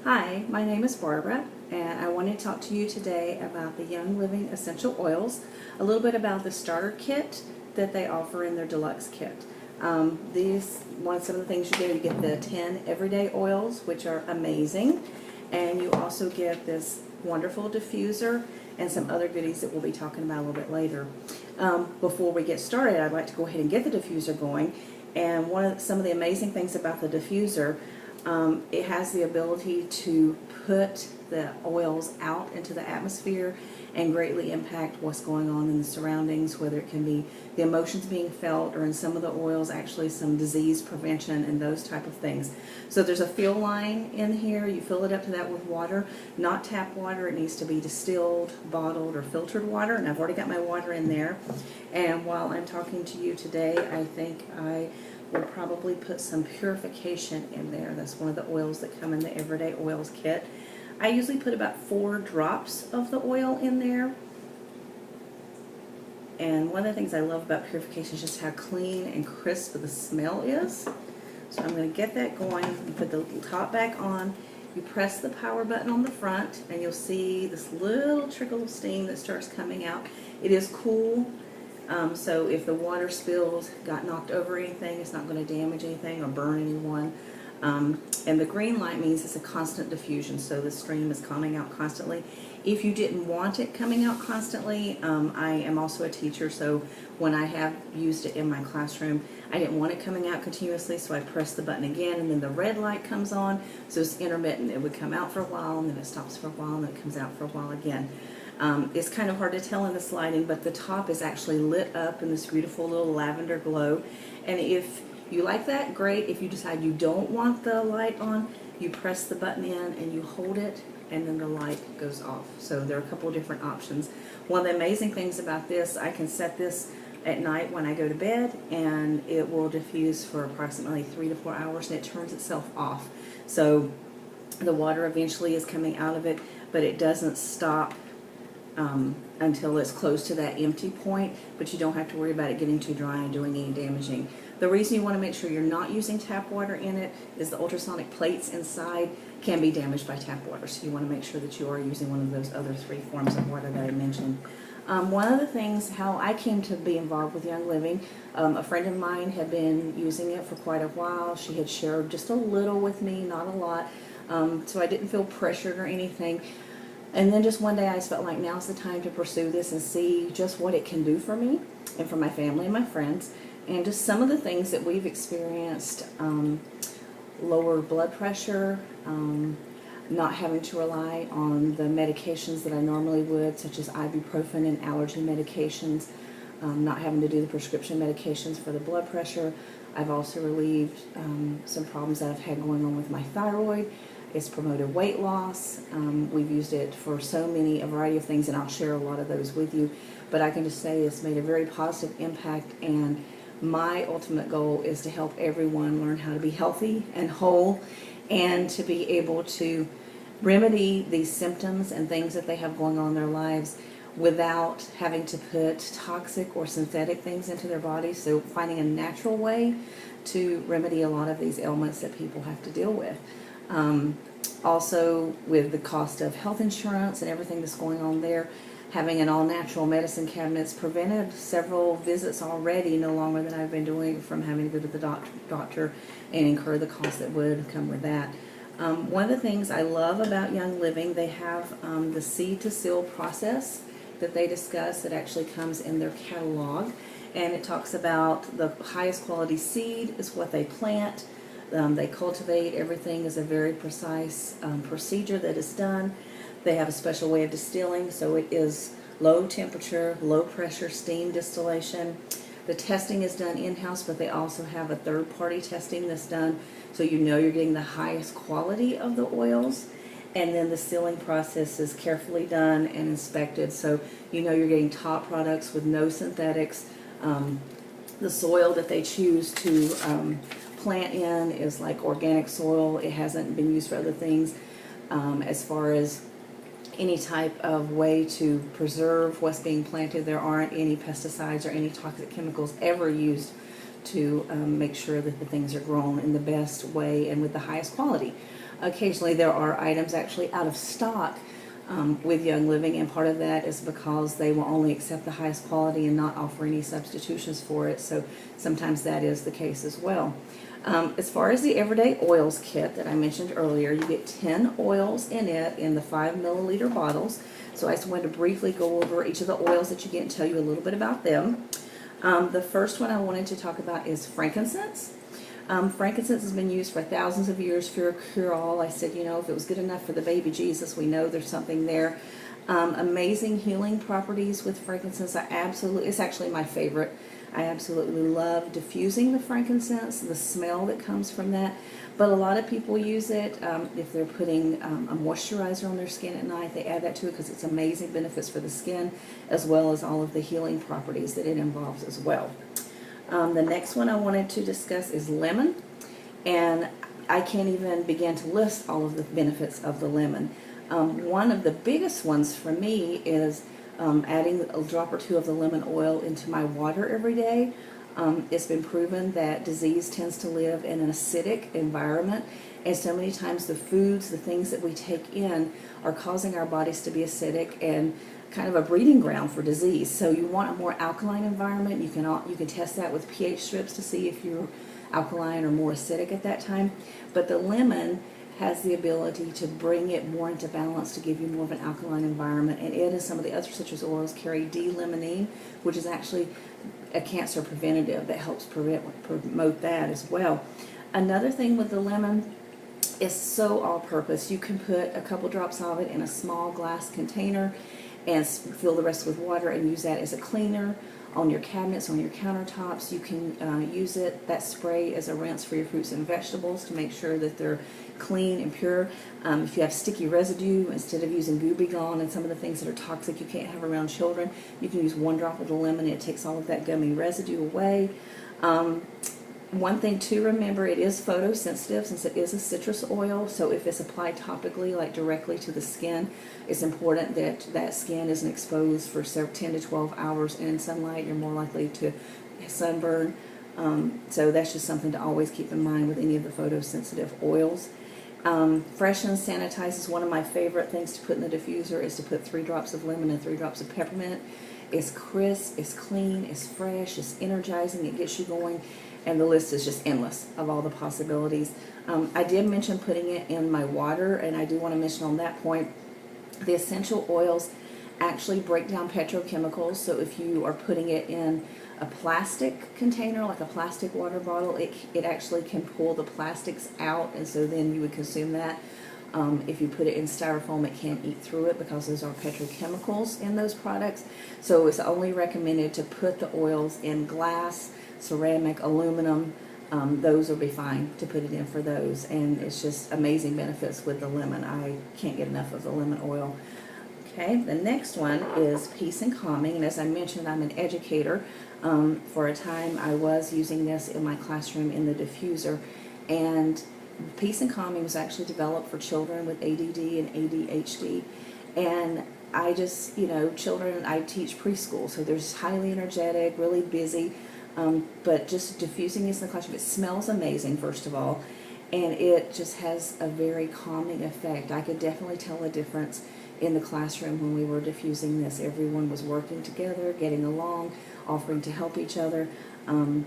Hi, my name is Barbara, and I want to talk to you today about the Young Living Essential Oils, a little bit about the starter kit that they offer in their deluxe kit. Some of the things you get the 10 everyday oils, which are amazing, and you also get this wonderful diffuser and some other goodies that we'll be talking about a little bit later. Before we get started, I'd like to go ahead and get the diffuser going, and some of the amazing things about the diffuser, it has the ability to put the oils out into the atmosphere and greatly impact what's going on in the surroundings, whether it can be the emotions being felt, or in some of the oils actually some disease prevention and those type of things. So there's a fill line in here. You fill it up to that with water, not tap water. It needs to be distilled, bottled, or filtered water, and I've already got my water in there. And while I'm talking to you today, I think I will probably put some purification in there. That's one of the oils that come in the Everyday Oils kit. I usually put about 4 drops of the oil in there. And one of the things I love about purification is just how clean and crisp the smell is. So I'm going to get that going and put the top back on. You press the power button on the front and you'll see this little trickle of steam that starts coming out. It is cool. So if the water spills, got knocked over anything, it's not going to damage anything or burn anyone. And the green light means it's a constant diffusion, so the stream is coming out constantly. If you didn't want it coming out constantly, I am also a teacher, so when I have used it in my classroom, I didn't want it coming out continuously, so I press the button again, and then the red light comes on, so it's intermittent. It would come out for a while, and then it stops for a while, and then it comes out for a while again. It's kind of hard to tell in this lighting, but the top is actually lit up in this beautiful little lavender glow. And if you like that, great. If you decide you don't want the light on, you press the button in and you hold it, and then the light goes off. So there are a couple of different options. One of the amazing things about this, I can set this at night when I go to bed, and it will diffuse for approximately 3 to 4 hours, and it turns itself off. So the water eventually is coming out of it, but it doesn't stop until it's close to that empty point, but you don't have to worry about it getting too dry and doing any damaging. The reason you want to make sure you're not using tap water in it is the ultrasonic plates inside can be damaged by tap water, so you want to make sure that you are using one of those other 3 forms of water that I mentioned. One of the things, how I came to be involved with Young Living, a friend of mine had been using it for quite a while. She had shared just a little with me, not a lot, so I didn't feel pressured or anything. And then just one day I just felt like now's the time to pursue this and see just what it can do for me and for my family and my friends, and just some of the things that we've experienced. Lower blood pressure, not having to rely on the medications that I normally would, such as ibuprofen and allergy medications, not having to do the prescription medications for the blood pressure. I've also relieved some problems that I've had going on with my thyroid. It's promoted weight loss. We've used it for a variety of things, and I'll share a lot of those with you. But I can just say it's made a very positive impact, and my ultimate goal is to help everyone learn how to be healthy and whole, and to be able to remedy these symptoms and things that they have going on in their lives without having to put toxic or synthetic things into their bodies. So finding a natural way to remedy a lot of these ailments that people have to deal with. Also, with the cost of health insurance and everything that's going on there, having an all-natural medicine cabinet's prevented several visits already, no longer than I've been doing, from having to go to the doctor and incur the cost that would come with that. One of the things I love about Young Living, they have the seed to seal process that they discuss that actually comes in their catalog, and it talks about the highest quality seed is what they plant. They cultivate everything is a very precise procedure that is done. They have a special way of distilling, so it is low temperature, low pressure steam distillation. The testing is done in-house, but they also have a third-party testing that's done, so you know you're getting the highest quality of the oils. And then the sealing process is carefully done and inspected, so you know you're getting top products with no synthetics. The soil that they choose to plant in is like organic soil. It hasn't been used for other things. As far as any type of way to preserve what's being planted, there aren't any pesticides or any toxic chemicals ever used to make sure that the things are grown in the best way and with the highest quality. Occasionally there are items actually out of stock with Young Living, and part of that is because they will only accept the highest quality and not offer any substitutions for it, so sometimes that is the case as well. As far as the Everyday Oils kit that I mentioned earlier, you get 10 oils in it in the 5 milliliter bottles. So I just wanted to briefly go over each of the oils that you get and tell you a little bit about them. The first one I wanted to talk about is frankincense. Frankincense has been used for thousands of years for a cure-all. I said, you know, if it was good enough for the baby Jesus, we know there's something there. Amazing healing properties with frankincense. It's actually my favorite. I absolutely love diffusing the frankincense, the smell that comes from that. But a lot of people use it if they're putting a moisturizer on their skin at night. They add that to it because it's amazing benefits for the skin, as well as all of the healing properties that it involves as well. The next one I wanted to discuss is lemon, and I can't even begin to list all of the benefits of the lemon. One of the biggest ones for me is adding a drop or two of the lemon oil into my water every day. It's been proven that disease tends to live in an acidic environment, and so many times the foods, the things that we take in, are causing our bodies to be acidic and kind of a breeding ground for disease. So you want a more alkaline environment. You can test that with pH strips to see if you're alkaline or more acidic at that time. But the lemon has the ability to bring it more into balance, to give you more of an alkaline environment, and it and some of the other citrus oils carry D-limonene, which is actually a cancer preventative that helps promote that as well. Another thing with the lemon, is so all-purpose. You can put a couple drops of it in a small glass container and fill the rest with water and use that as a cleaner on your cabinets, on your countertops. You can use that spray as a rinse for your fruits and vegetables to make sure that they're clean and pure. If you have sticky residue, instead of using Goo Gone and some of the things that are toxic you can't have around children, you can use 1 drop of the lemon and it takes all of that gummy residue away. One thing to remember, it is photosensitive since it is a citrus oil, so if it's applied topically, like directly to the skin, it's important that that skin isn't exposed for 10 to 12 hours in sunlight. You're more likely to sunburn. So that's just something to always keep in mind with any of the photosensitive oils. Freshens, sanitizes. One of my favorite things to put in the diffuser is to put 3 drops of lemon and 3 drops of peppermint. It's crisp, it's clean, it's fresh, it's energizing, it gets you going, and the list is just endless of all the possibilities. I did mention putting it in my water, and I do want to mention on that point, the essential oils actually break down petrochemicals, so if you are putting it in a plastic container, like a plastic water bottle, it actually can pull the plastics out, and so then you would consume that. If you put it in styrofoam, it can't eat through it because those are petrochemicals in those products. So it's only recommended to put the oils in glass, ceramic, aluminum. Those will be fine to put it in for those, and it's just amazing benefits with the lemon. I can't get enough of the lemon oil. Okay, the next one is Peace and Calming, and as I mentioned, I'm an educator. For a time I was using this in my classroom in the diffuser, and Peace and Calming was actually developed for children with ADD and ADHD, and I just, children, I teach preschool, so they're just highly energetic, really busy, but just diffusing this in the classroom, it smells amazing, first of all, and it just has a very calming effect. I could definitely tell a difference in the classroom when we were diffusing this. Everyone was working together, getting along, offering to help each other. And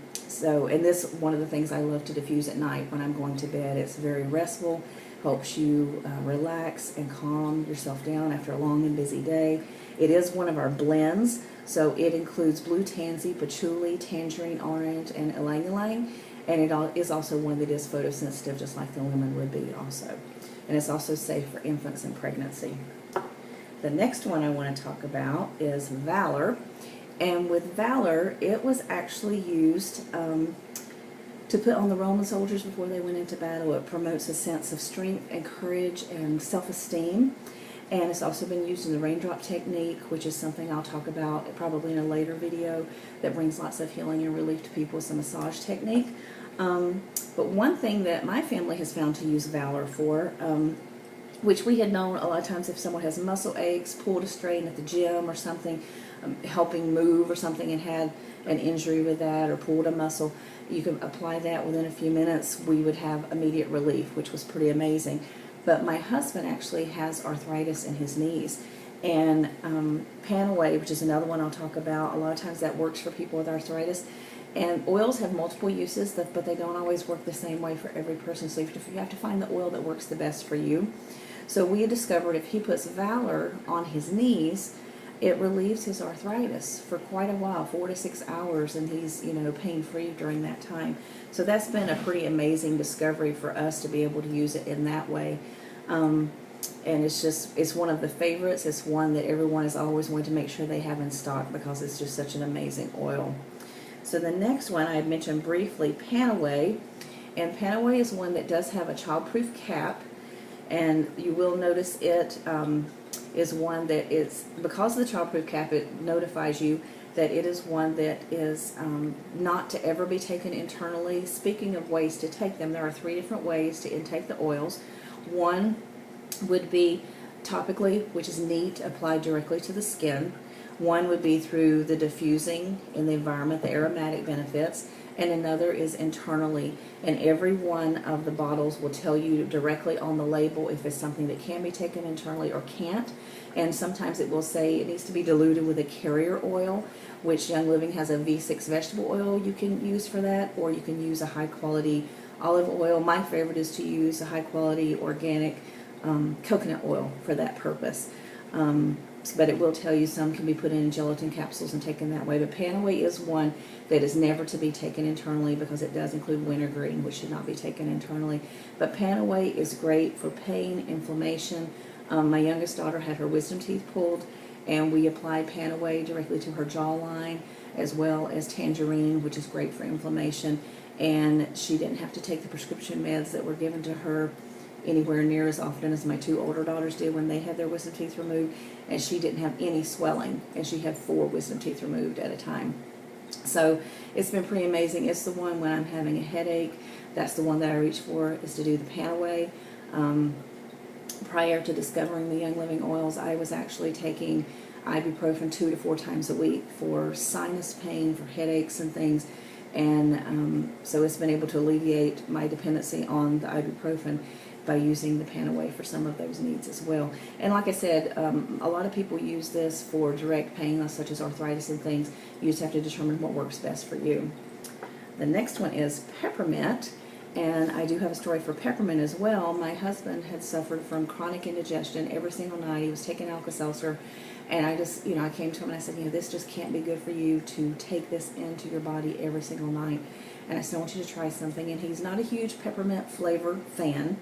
this, one of the things I love to diffuse at night when I'm going to bed. It's very restful, helps you relax and calm yourself down after a long and busy day. It is one of our blends, so it includes blue tansy, patchouli, tangerine orange, and ylang ylang, and it is also one that is photosensitive, just like the lemon would be also. And it's also safe for infants in pregnancy. The next one I want to talk about is Valor. And with Valor, it was actually used to put on the Roman soldiers before they went into battle. It promotes a sense of strength and courage and self-esteem. And it's also been used in the raindrop technique, which is something I'll talk about probably in a later video, that brings lots of healing and relief to people. It's a massage technique. But one thing that my family has found to use Valor for, which we had known a lot of times if someone has muscle aches, pulled a strain at the gym or something, helping move or something, and had an injury with that or pulled a muscle, you can apply that within a few minutes. We would have immediate relief, which was pretty amazing. But my husband actually has arthritis in his knees. And Panaway, which is another one I'll talk about, a lot of times that works for people with arthritis. And oils have multiple uses, but they don't always work the same way for every person. So you have to find the oil that works the best for you. So we discovered if he puts Valor on his knees, it relieves his arthritis for quite a while, 4 to 6 hours, and he's, you know, pain-free during that time. So that's been a pretty amazing discovery for us to be able to use it in that way. And it's one of the favorites. It's one that everyone is always wanting to make sure they have in stock because it's just such an amazing oil. So the next one I had mentioned briefly, Panaway. And Panaway is one that does have a childproof cap. And you will notice it is one that is, because of the childproof cap, it notifies you that it is one that is not to ever be taken internally. Speaking of ways to take them, there are 3 different ways to intake the oils. One would be topically, which is neat, applied directly to the skin. One would be through the diffusing in the environment, the aromatic benefits, and another is internally. And every one of the bottles will tell you directly on the label if it's something that can be taken internally or can't. And sometimes it will say it needs to be diluted with a carrier oil, which Young Living has a V6 vegetable oil you can use for that, or you can use a high quality olive oil. My favorite is to use a high quality organic coconut oil for that purpose. But it will tell you some can be put in gelatin capsules and taken that way. But Panaway is one that is never to be taken internally because it does include wintergreen, which should not be taken internally. But Panaway is great for pain, inflammation. My youngest daughter had her wisdom teeth pulled, and we applied Panaway directly to her jawline, as well as tangerine, which is great for inflammation. And she didn't have to take the prescription meds that were given to her anywhere near as often as my 2 older daughters did when they had their wisdom teeth removed, and she didn't have any swelling, and she had 4 wisdom teeth removed at a time. So it's been pretty amazing. It's the one when I'm having a headache, that's the one that I reach for, is to do the Panaway. Prior to discovering the Young Living oils, I was actually taking ibuprofen 2 to 4 times a week for sinus pain, for headaches and things. And so it's been able to alleviate my dependency on the ibuprofen by using the Panaway for some of those needs as well. And like I said, a lot of people use this for direct pain, such as arthritis and things. You just have to determine what works best for you. The next one is peppermint, and I do have a story for peppermint as well. My husband had suffered from chronic indigestion every single night. He was taking Alka-Seltzer, and I just, I came to him and I said, this just can't be good for you to take this into your body every single night. And I said, I want you to try something. And he's not a huge peppermint flavor fan.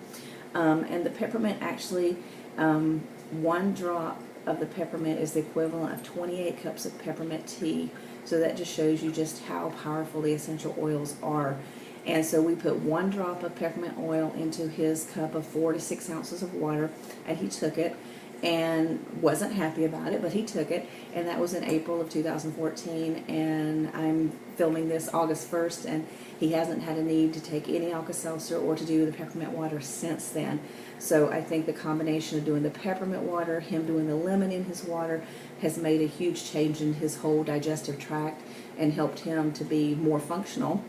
And the peppermint actually, 1 drop of the peppermint is the equivalent of 28 cups of peppermint tea. So that just shows you just how powerful the essential oils are. And so we put 1 drop of peppermint oil into his cup of 4 to 6 ounces of water, and he took it and wasn't happy about it, but he took it, and that was in April of 2014, and I'm filming this August 1st, and he hasn't had a need to take any Alka-Seltzer or to do the peppermint water since then. So I think the combination of doing the peppermint water, him doing the lemon in his water, has made a huge change in his whole digestive tract and helped him to be more functional.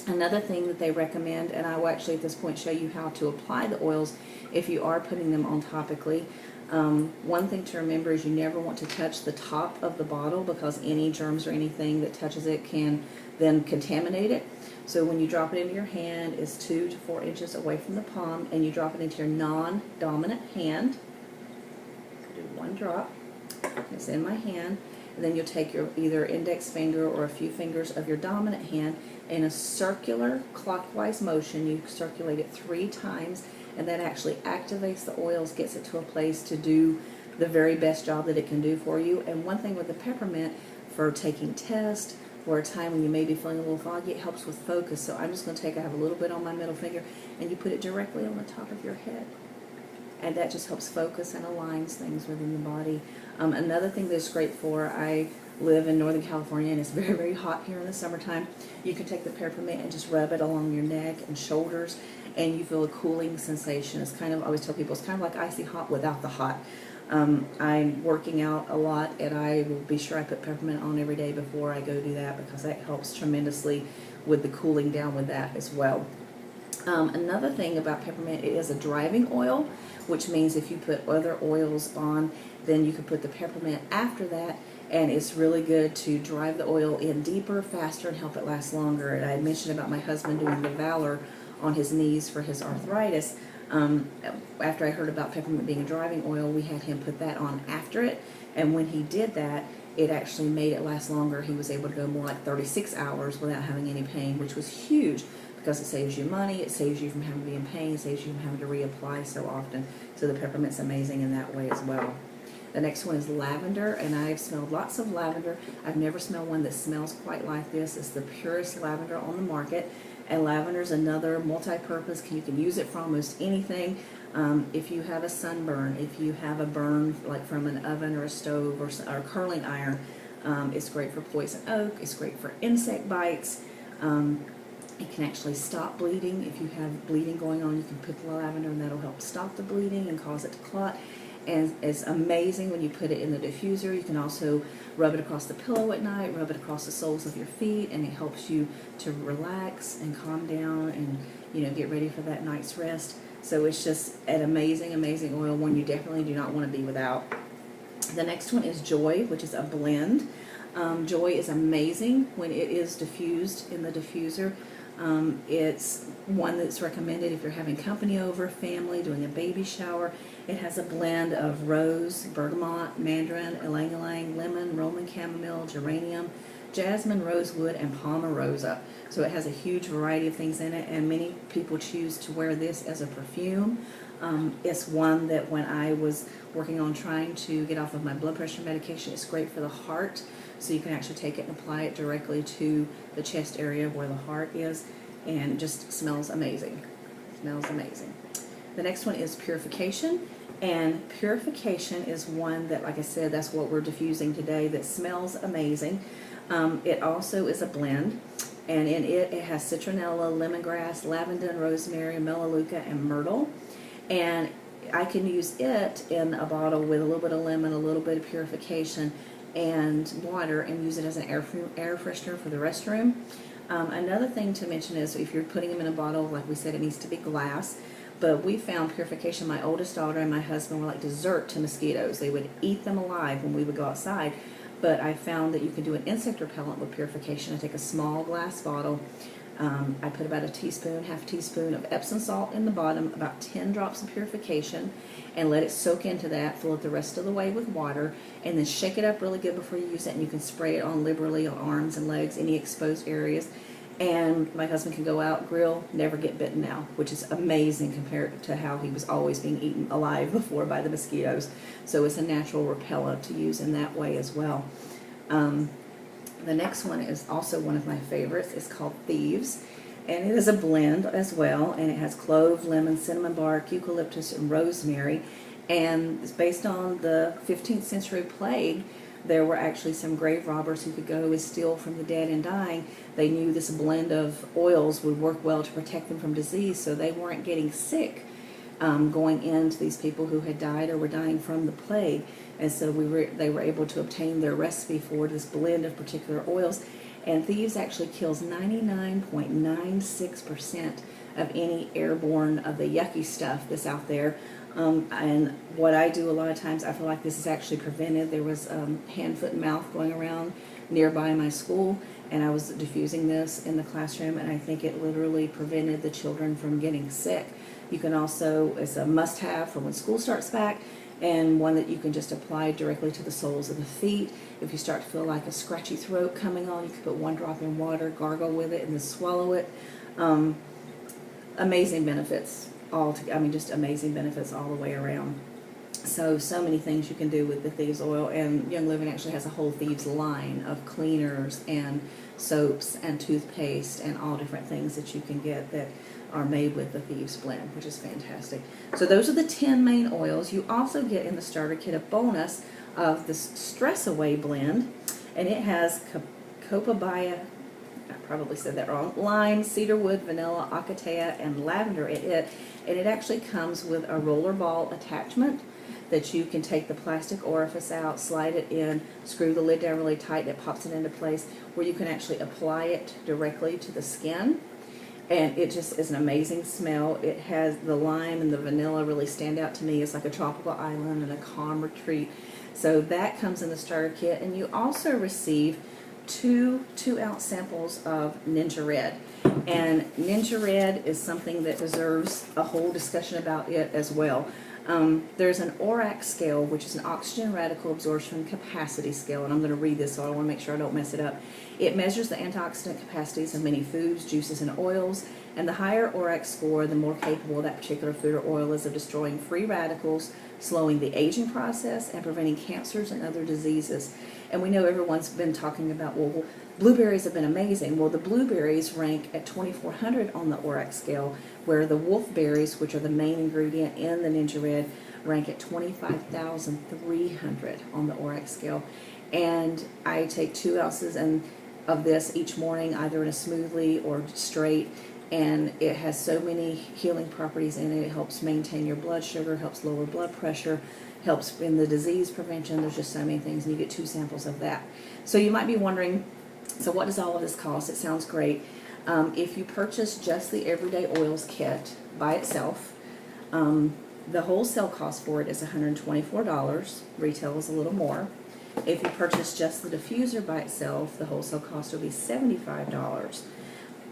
Another thing that they recommend, and I will actually at this point show you how to apply the oils if you are putting them on topically. One thing to remember is you never want to touch the top of the bottle because any germs or anything that touches it can then contaminate it. So when you drop it into your hand, it's 2 to 4 inches away from the palm, and you drop it into your non-dominant hand. Do 1 drop. It's in my hand. And then you'll take your either index finger or a few fingers of your dominant hand in a circular clockwise motion. You circulate it 3 times, and that actually activates the oils, gets it to a place to do the very best job that it can do for you. And one thing with the peppermint, for taking tests, or a time when you may be feeling a little foggy, it helps with focus. So I'm just going to take, I have a little bit on my middle finger, and you put it directly on the top of your head. And that just helps focus and aligns things within the body. Another thing that's great for, I live in Northern California and it's very, very hot here in the summertime. You can take the peppermint and just rub it along your neck and shoulders, and you feel a cooling sensation. It's kind of, I always tell people, it's kind of like icy hot without the hot. I'm working out a lot, and I will be sure I put peppermint on every day before I go do that because that helps tremendously with the cooling down with that as well. Another thing about peppermint, it is a driving oil, which means if you put other oils on, then you can put the peppermint after that, and it's really good to drive the oil in deeper, faster, and help it last longer. And I mentioned about my husband doing the Valor on his knees for his arthritis. After I heard about peppermint being a driving oil, we had him put that on after it, and when he did that, it actually made it last longer. He was able to go more like 36 hours without having any pain, which was huge, because it saves you money, it saves you from having to be in pain, it saves you from having to reapply so often. So the peppermint's amazing in that way as well. The next one is lavender, and I've smelled lots of lavender. I've never smelled one that smells quite like this. It's the purest lavender on the market, and lavender is another multi-purpose. You can use it for almost anything. If you have a sunburn, if you have a burn like from an oven or a stove or a curling iron, it's great for poison oak. It's great for insect bites. It can actually stop bleeding. If you have bleeding going on, you can put the lavender and that'll help stop the bleeding and cause it to clot. And it's amazing when you put it in the diffuser. You can also rub it across the pillow at night, rub it across the soles of your feet, and it helps you to relax and calm down and, you know, get ready for that night's rest. So it's just an amazing, amazing oil, one you definitely do not want to be without. The next one is Joy, which is a blend. Joy is amazing when it is diffused in the diffuser. It's one that's recommended if you're having company over, family, doing a baby shower. It has a blend of rose, bergamot, mandarin, ylang-ylang, lemon, Roman chamomile, geranium, jasmine, rosewood, and palmarosa. So it has a huge variety of things in it, and many people choose to wear this as a perfume. It's one that when I was working on trying to get off of my blood pressure medication, it's great for the heart. So you can actually take it and apply it directly to the chest area where the heart is, and it just smells amazing. It smells amazing. The next one is Purification, and Purification is one that, like I said, that's what we're diffusing today, that smells amazing. It also is a blend, and in it has citronella, lemongrass, lavender, rosemary, melaleuca, and myrtle. And I can use it in a bottle with a little bit of lemon, a little bit of Purification, and water, and use it as an air freshener for the restroom. Another thing to mention is if you're putting them in a bottle, like we said, it needs to be glass. But we found Purification, my oldest daughter and my husband were like dessert to mosquitoes. They would eat them alive when we would go outside. But I found that you can do an insect repellent with Purification. I take a small glass bottle. I put about a teaspoon, half a teaspoon of Epsom salt in the bottom, about 10 drops of Purification, and let it soak into that. Fill it the rest of the way with water, and then shake it up really good before you use it, and you can spray it on liberally on arms and legs, any exposed areas. And my husband can go out, grill, never get bitten now, which is amazing compared to how he was always being eaten alive before by the mosquitoes. So it's a natural repellent to use in that way as well. The next one is also one of my favorites. It's called Thieves, and it is a blend as well, and it has clove, lemon, cinnamon bark, eucalyptus, and rosemary. And it's based on the 15th century plague. There were actually some grave robbers who could go and steal from the dead and dying. They knew this blend of oils would work well to protect them from disease, so they weren't getting sick going into these people who had died or were dying from the plague. And so they were able to obtain their recipe for this blend of particular oils. And Thieves actually kills 99.96% of any airborne of the yucky stuff that's out there. And what I do a lot of times, I feel like this is actually prevented. There was hand, foot, and mouth going around nearby my school, and I was diffusing this in the classroom, and I think it literally prevented the children from getting sick. You can also, it's a must-have for when school starts back, and one that you can just apply directly to the soles of the feet. If you start to feel like a scratchy throat coming on, you can put 1 drop in water, gargle with it, and then swallow it. Amazing benefits. Just amazing benefits all the way around. So many things you can do with the Thieves oil, and Young Living actually has a whole Thieves line of cleaners and soaps and toothpaste and all different things that you can get that are made with the Thieves blend, which is fantastic. So those are the 10 main oils. You also get in the starter kit a bonus of this Stress Away blend, and it has copaiba, I probably said that wrong, lime, cedarwood, vanilla, acacia, and lavender in it. And it actually comes with a roller ball attachment that you can take the plastic orifice out, slide it in, screw the lid down really tight, and it pops it into place, where you can actually apply it directly to the skin. and it just is an amazing smell. It has the lime and the vanilla really stand out to me. It's like a tropical island and a calm retreat. So that comes in the starter kit, and you also receive two 2-ounce samples of Ninja Red. And Ninja Red is something that deserves a whole discussion about it as well. There's an ORAC scale, which is an oxygen radical absorption capacity scale, and I'm going to read this, so I want to make sure I don't mess it up. It measures the antioxidant capacities of many foods, juices, and oils, and the higher ORAC score, the more capable that particular food or oil is of destroying free radicals, slowing the aging process, and preventing cancers and other diseases. And we know everyone's been talking about, well, blueberries have been amazing. Well, the blueberries rank at 2400 on the ORAC scale, where the wolfberries, which are the main ingredient in the Ninja Red, rank at 25,300 on the ORAC scale. And I take 2 ounces of this each morning, either in a smoothie or straight, and it has so many healing properties in it. It helps maintain your blood sugar, helps lower blood pressure, helps in the disease prevention. There's just so many things, and you get 2 samples of that. So you might be wondering, so what does all of this cost? It sounds great. If you purchase just the Everyday Oils kit by itself, the wholesale cost for it is $124. Retail is a little more. If you purchase just the diffuser by itself, the wholesale cost will be $75.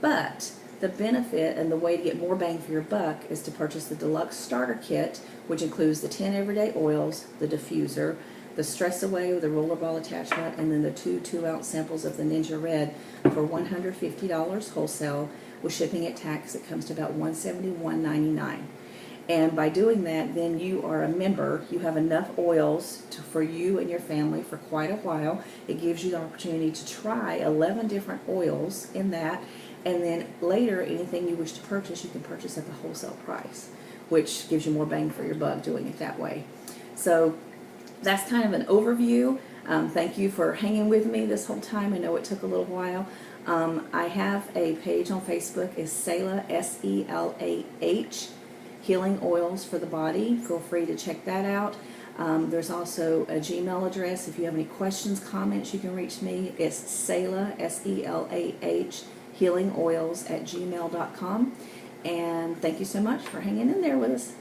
But the benefit and the way to get more bang for your buck is to purchase the deluxe starter kit, which includes the 10 everyday oils, the diffuser, the Stress Away with the rollerball attachment, and then the 2 2-ounce samples of the Ninja Red for $150 wholesale. With shipping at tax, it comes to about $171.99. And by doing that, then you are a member. You have enough oils for you and your family for quite a while. It gives you the opportunity to try 11 different oils in that. And then later, anything you wish to purchase, you can purchase at the wholesale price, which gives you more bang for your buck doing it that way. So that's kind of an overview. Thank you for hanging with me this whole time. I know it took a little while. I have a page on Facebook. It's Selah, S-E-L-A-H, Healing Oils for the Body. Feel free to check that out. There's also a Gmail address. If you have any questions, comments, you can reach me. It's Selah, S-E-L-A-H, healingoils@gmail.com. And thank you so much for hanging in there with us.